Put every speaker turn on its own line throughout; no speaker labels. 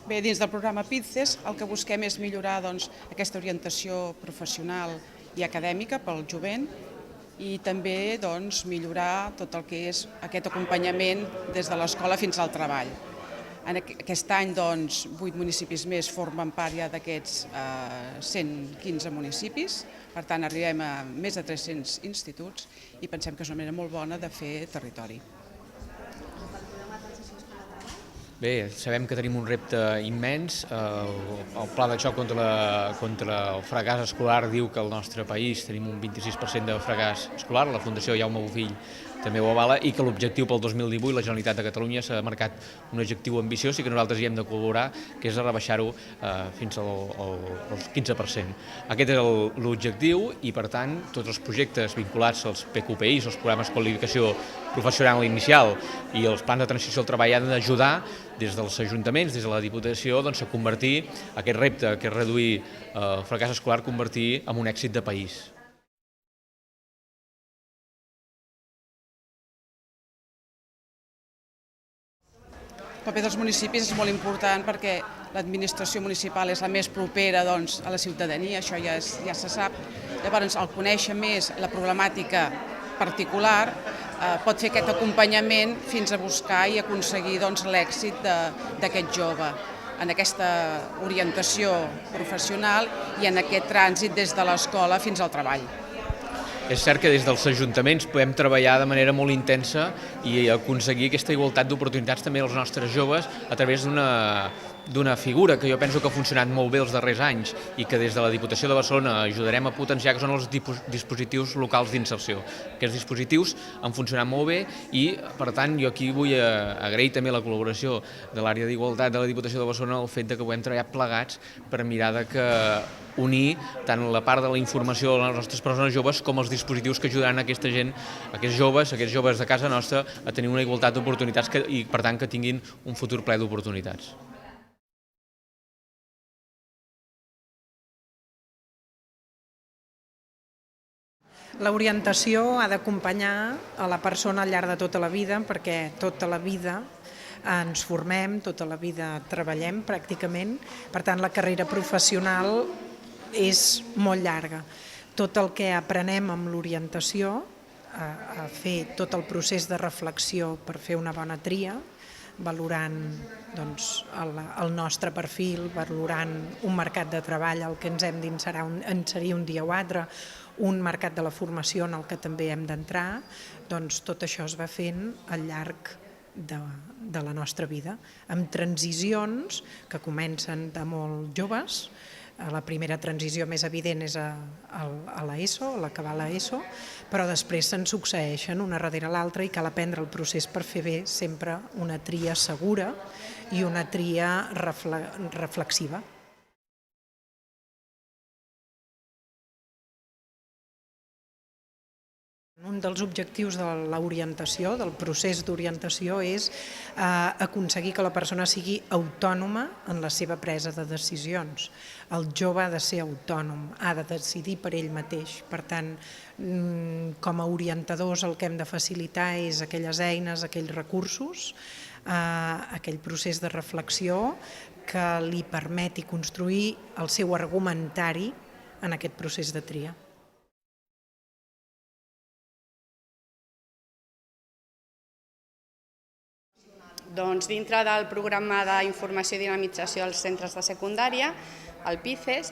Bé, dins del programa PITCES el que busquem és millorar aquesta orientació professional i acadèmica pel jovent i també millorar tot el que és aquest acompanyament des de l'escola fins al treball. Aquest any, 8 municipis més formen part ja d'aquests 115 municipis, per tant arribem a més de 300 instituts i pensem que és una manera molt bona de fer territori.
Bé, sabem que tenim un repte immens. El pla de xoc contra el fracàs escolar diu que al nostre país tenim un 26% de fracàs escolar. La Fundació Jaume Bofill també ho avala i que l'objectiu pel 2018 la Generalitat de Catalunya s'ha marcat un objectiu ambiciós i que nosaltres hi hem de col·laborar, que és rebaixar-ho fins al 15%. Aquest és l'objectiu i, per tant, tots els projectes vinculats als PQPIs, els programes de qualificació professional inicial i els plans de transició al treball han d'ajudar des dels ajuntaments, des de la Diputació, a convertir aquest repte, que és reduir el fracàs escolar, convertir en un èxit de país.
El paper dels municipis és molt important perquè l'administració municipal és la més propera a la ciutadania, això ja se sap. Llavors, al conèixer més la problemàtica particular, pot fer aquest acompanyament fins a buscar i aconseguir l'èxit d'aquest jove en aquesta orientació professional i en aquest trànsit des de l'escola fins al treball.
És cert que des dels ajuntaments podem treballar de manera molt intensa i aconseguir aquesta igualtat d'oportunitats també als nostres joves a través d'una figura que jo penso que ha funcionat molt bé els darrers anys i que des de la Diputació de Barcelona ajudarem a potenciar, que són els dispositius locals d'inserció. Aquests dispositius han funcionat molt bé i, per tant, jo aquí vull agrair també la col·laboració de l'àrea d'igualtat de la Diputació de Barcelona el fet que puguem treballar plegats per mirar de unir tant la part de la informació de les nostres persones joves com els dispositius que ajudaran a aquesta gent, aquests joves de casa nostra, a tenir una igualtat d'oportunitats i, per tant, que tinguin un futur ple d'oportunitats.
L'orientació ha d'acompanyar a la persona al llarg de tota la vida, perquè tota la vida ens formem, tota la vida treballem pràcticament, per tant la carrera professional és molt llarga. Tot el que aprenem amb l'orientació, a fer tot el procés de reflexió per fer una bona tria, valorant el nostre perfil, valorant un mercat de treball al que ens hem d'inserir un dia o altre, un mercat de la formació en el que també hem d'entrar, doncs tot això es va fent al llarg de la nostra vida, amb transicions que comencen de molt joves. La primera transició més evident és a l'ESO, a l'acabar l'ESO, però després se'n succeeixen una darrere l'altra i cal aprendre el procés per fer bé sempre una tria segura i una tria reflexiva. Un dels objectius de l'orientació, del procés d'orientació, és aconseguir que la persona sigui autònoma en la seva presa de decisions. El jove ha de ser autònom, ha de decidir per ell mateix. Per tant, com a orientadors el que hem de facilitar és aquelles eines, aquells recursos, aquell procés de reflexió que li permeti construir el seu argumentari en aquest procés de tria.
Doncs dintre del programa d'informació i dinamització als centres de secundària, el PICES,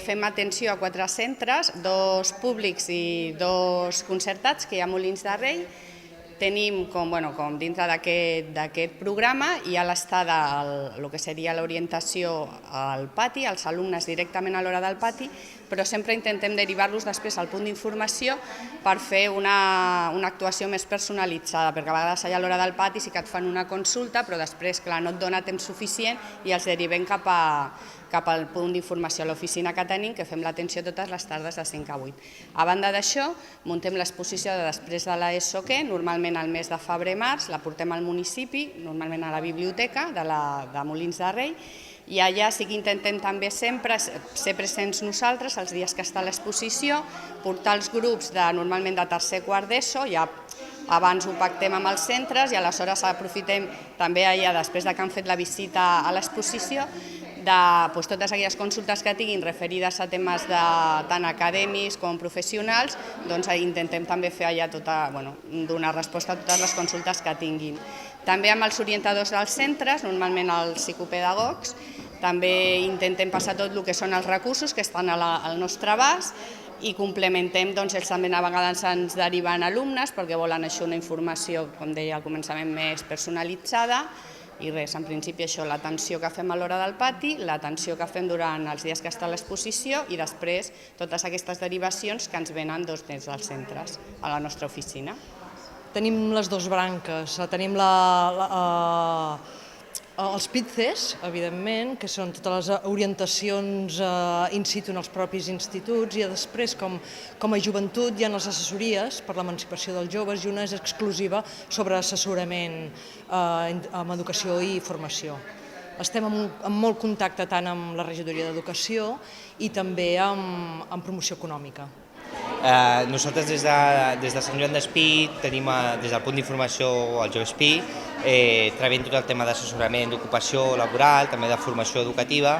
fem atenció a 4 centres, 2 públics i 2 concertats que hi ha a Molins de Rei. Tenim, com dintre d'aquest programa, hi ha l'estada, el que seria l'orientació al pati, als alumnes directament a l'hora del pati, però sempre intentem derivar-los després al punt d'informació per fer una actuació més personalitzada, perquè a vegades allà a l'hora del pati sí que et fan una consulta, però després, clar, no et dona temps suficient i els derivem cap al punt d'informació a l'oficina que tenim, que fem l'atenció totes les tardes de 5 a 8. A banda d'això, muntem l'exposició de després de l'ESO que, normalment al mes de febrer-març, la portem al municipi, normalment a la biblioteca de Molins de Rei, i allà sí que intentem també sempre ser presents nosaltres els dies que està a l'exposició, portar els grups normalment de tercer quart d'ESO, ja abans ho pactem amb els centres i aleshores aprofitem també allà, després que han fet la visita a l'exposició, de totes aquelles consultes que tinguin referides a temes tant acadèmics com professionals, doncs intentem també fer allà donar resposta a totes les consultes que tinguin. També amb els orientadors dels centres, normalment els psicopedagogs, també intentem passar tot el que són els recursos que estan al nostre abast i complementem, ells també a vegades ens deriven alumnes perquè volen això una informació, com deia al començament, més personalitzada. I res, en principi això, l'atenció que fem a l'hora del pati, l'atenció que fem durant els dies que està a l'exposició i després totes aquestes derivacions que ens venen des dels centres a la nostra oficina.
Tenim les dues branques, tenim els PITCES, evidentment, que són totes les orientacions in situ en els propis instituts, i després, com a joventut, hi ha les assessories per l'emancipació dels joves i una és exclusiva sobre assessorament amb educació i formació. Estem en molt contacte tant amb la regidoria d'Educació i també amb promoció econòmica.
Nosaltres des de Sant Joan d'Espí tenim des del punt d'informació al Jove Espí, treballem tot el tema d'assessorament d'ocupació laboral, també de formació educativa.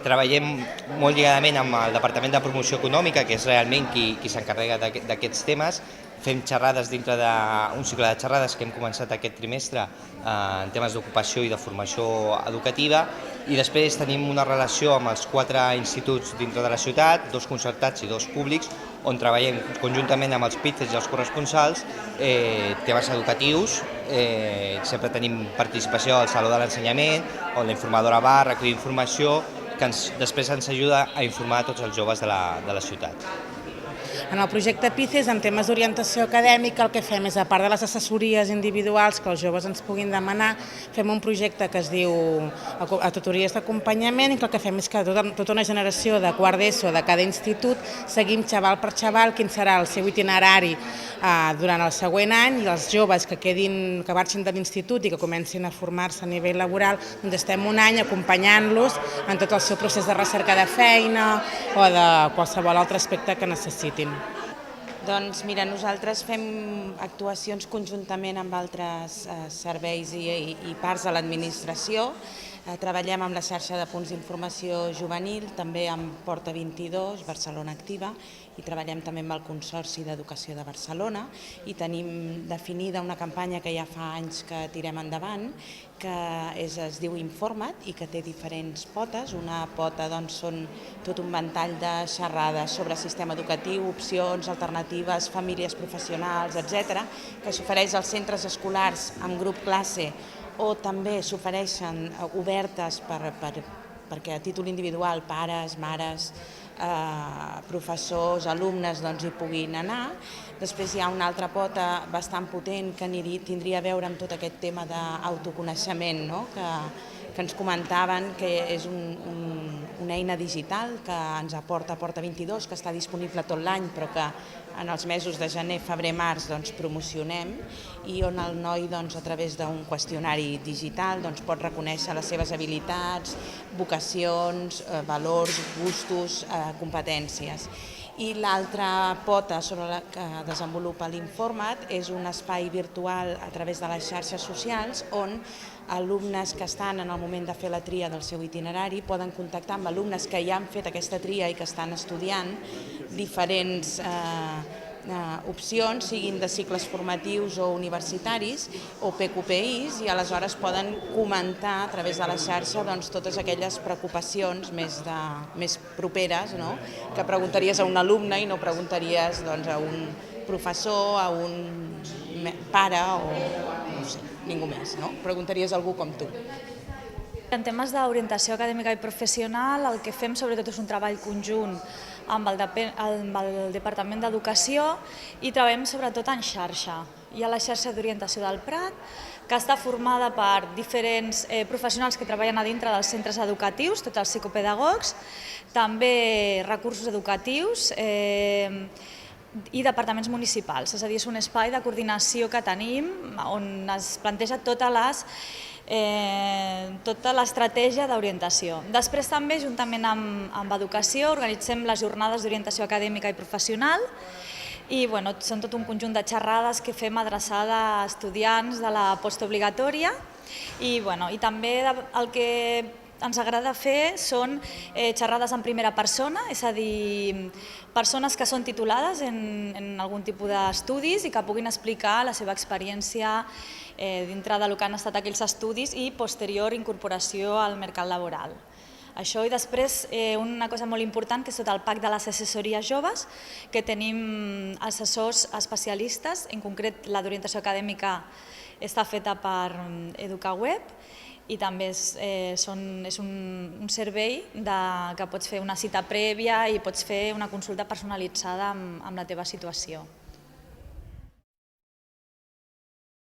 Treballem molt lligadament amb el Departament de Promoció Econòmica, que és realment qui s'encarrega d'aquests temes. Fem xerrades dintre d'un cicle de xerrades que hem començat aquest trimestre en temes d'ocupació i de formació educativa, i després tenim una relació amb els 4 instituts dintre de la ciutat, 2 concertats i 2 públics, on treballem conjuntament amb els PITCES i els corresponsals temes educatius. Sempre tenim participació al Saló de l'Ensenyament, on la informadora va recollir informació que després ens ajuda a informar tots els joves de la ciutat.
En el projecte PICES, en temes d'orientació acadèmica, el que fem és, a part de les assessories individuals que els joves ens puguin demanar, fem un projecte que es diu tutories d'acompanyament, i el que fem és que tota una generació de quart d'ESO de cada institut seguim xaval per xaval quin serà el seu itinerari durant el següent any, i els joves que marxin de l'institut i que comencin a formar-se a nivell laboral, doncs estem un any acompanyant-los en tot el seu procés de recerca de feina o de qualsevol altre aspecte que necessitin.
Doncs mira, nosaltres fem actuacions conjuntament amb altres serveis i parts de l'administració. Treballem amb la xarxa de punts d'informació juvenil, també amb Porta 22, Barcelona Activa, i treballem també amb el Consorci d'Educació de Barcelona, i tenim definida una campanya que ja fa anys que tirem endavant, que es diu Informa't i que té diferents potes. Una pota són tot un ventall de xerrades sobre sistema educatiu, opcions, alternatives, famílies professionals, etc., que s'ofereix als centres escolars amb grup classe, o també s'ofereixen obertes perquè a títol individual pares, mares, professors, alumnes hi puguin anar. Després hi ha una altra pota bastant potent que tindria a veure amb tot aquest tema d'autoconeixement, que ens comentaven, que és una eina digital que ens aporta Porta 22, que està disponible tot l'any, però que en els mesos de gener, febrer, març promocionem, i on el noi a través d'un qüestionari digital pot reconèixer les seves habilitats, vocacions, valors, gustos, competències. I l'altra pota sobre la que desenvolupa l'Informat és un espai virtual a través de les xarxes socials on alumnes que estan en el moment de fer la tria del seu itinerari poden contactar amb alumnes que ja han fet aquesta tria i que estan estudiant diferents opcions, siguin de cicles formatius o universitaris o PQPIs, i aleshores poden comentar a través de la xarxa totes aquelles preocupacions més properes que preguntaries a un alumne i no preguntaries a un professor, a un pare o no sé, ningú més, no? Preguntaries a algú com tu.
En temes d'orientació acadèmica i professional, el que fem sobretot és un treball conjunt amb el Departament d'Educació, i treballem sobretot en xarxa. Hi ha la xarxa d'orientació del Prat, que està formada per diferents professionals que treballen a dintre dels centres educatius, tots els psicopedagogs, també recursos educatius i departaments municipals. És a dir, és un espai de coordinació que tenim on es planteja tota l'estratègia d'orientació. Després també, juntament amb Educació, organitzem les jornades d'orientació acadèmica i professional, i són tot un conjunt de xerrades que fem adreçada a estudiants de la postobligatòria i també el que ens agrada fer són xerrades en primera persona, és a dir, persones que són titulades en algun tipus d'estudis i que puguin explicar la seva experiència dintre del que han estat aquells estudis i posterior incorporació al mercat laboral. Això i després una cosa molt important que és tot el PAC de les assessories joves, que tenim assessors especialistes, en concret la d'orientació acadèmica està feta per EducaWeb i també és un servei que pots fer una cita prèvia i pots fer una consulta personalitzada amb la teva situació.